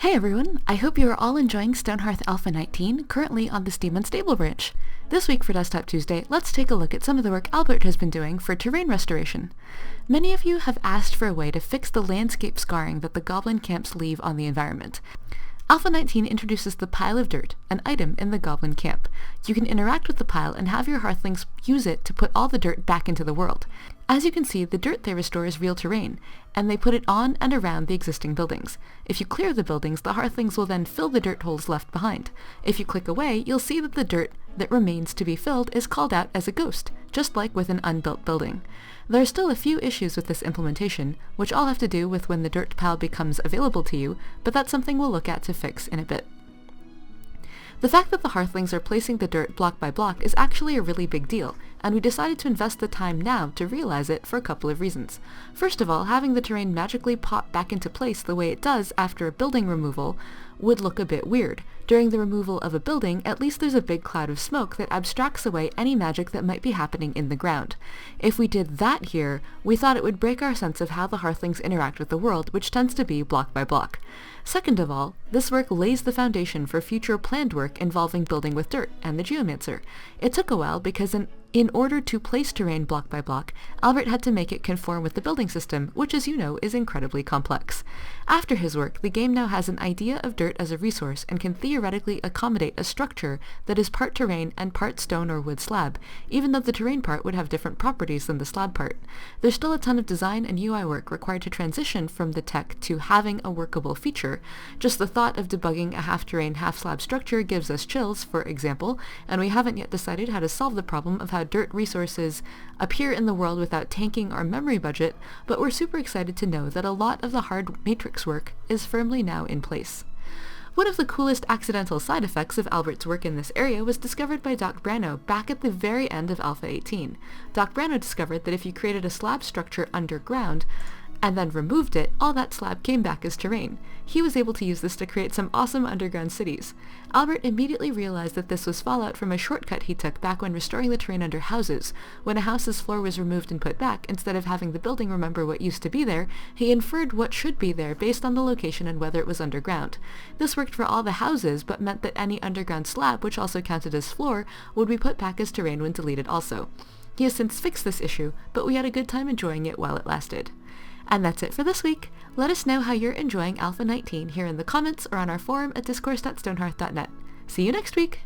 Hey everyone, I hope you are all enjoying Stonehearth Alpha 19, currently on the Steam Unstable branch. This week for Desktop Tuesday, let's take a look at some of the work Albert has been doing for terrain restoration. Many of you have asked for a way to fix the landscape scarring that the goblin camps leave on the environment. Alpha 19 introduces the Pile of Dirt, an item in the goblin camp. You can interact with the pile and have your hearthlings use it to put all the dirt back into the world. As you can see, the dirt they restore is real terrain, and they put it on and around the existing buildings. If you clear the buildings, the hearthlings will then fill the dirt holes left behind. If you click away, you'll see that the dirt that remains to be filled is called out as a ghost, just like with an unbuilt building. There are still a few issues with this implementation, which all have to do with when the dirt pile becomes available to you, but that's something we'll look at to fix in a bit. The fact that the hearthlings are placing the dirt block by block is actually a really big deal, and we decided to invest the time now to realize it for a couple of reasons. First of all, having the terrain magically pop back into place the way it does after a building removal would look a bit weird. During the removal of a building, at least there's a big cloud of smoke that abstracts away any magic that might be happening in the ground. If we did that here, we thought it would break our sense of how the hearthlings interact with the world, which tends to be block by block. Second of all, this work lays the foundation for future planned work involving building with dirt and the geomancer. It took a while because in order to place terrain block by block, Albert had to make it conform with the building system, which as you know is incredibly complex. After his work, the game now has an idea of dirt as a resource and can theoretically accommodate a structure that is part terrain and part stone or wood slab, even though the terrain part would have different properties than the slab part. There's still a ton of design and UI work required to transition from the tech to having a workable feature. Just the thought of debugging a half-terrain, half-slab structure gives us chills, for example, and we haven't yet decided how to solve the problem of how dirt resources appear in the world without tanking our memory budget, but we're super excited to know that a lot of the hard matrix work is firmly now in place. One of the coolest accidental side effects of Albert's work in this area was discovered by Doc Brano back at the very end of Alpha 18. Doc Brano discovered that if you created a slab structure underground, and then removed it, all that slab came back as terrain. He was able to use this to create some awesome underground cities. Albert immediately realized that this was fallout from a shortcut he took back when restoring the terrain under houses. When a house's floor was removed and put back, instead of having the building remember what used to be there, he inferred what should be there based on the location and whether it was underground. This worked for all the houses, but meant that any underground slab, which also counted as floor, would be put back as terrain when deleted also. He has since fixed this issue, but we had a good time enjoying it while it lasted. And that's it for this week. Let us know how you're enjoying Alpha 19 here in the comments or on our forum at discourse.stonehearth.net. See you next week!